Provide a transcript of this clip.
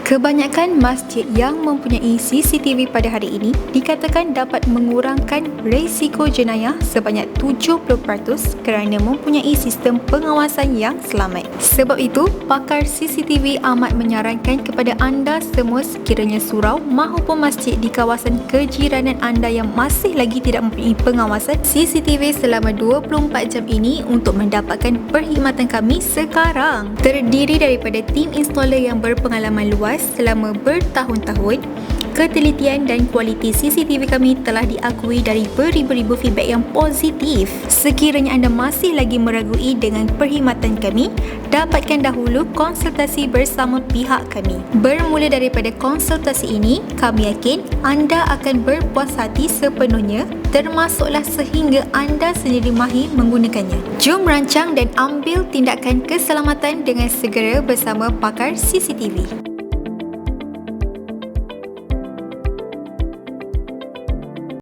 Kebanyakan masjid yang mempunyai CCTV pada hari ini dikatakan dapat mengurangkan risiko jenayah sebanyak 70% kerana mempunyai sistem pengawasan yang selamat. Sebab itu, pakar CCTV amat menyarankan kepada anda semua sekiranya surau maupun masjid di kawasan kejiranan anda yang masih lagi tidak mempunyai pengawasan CCTV selama 24 jam ini untuk mendapatkan perkhidmatan kami sekarang. Terdiri daripada tim installer yang berpengalaman luas selama bertahun-tahun. Ketelitian dan kualiti CCTV kami telah diakui dari beribu-ribu feedback yang positif. Sekiranya anda masih lagi meragui dengan perkhidmatan kami, dapatkan dahulu konsultasi bersama pihak kami. Bermula daripada konsultasi ini, kami yakin anda akan berpuas hati sepenuhnya, termasuklah sehingga anda sendiri mahir menggunakannya. Jom rancang dan ambil tindakan keselamatan dengan segera bersama pakar CCTV.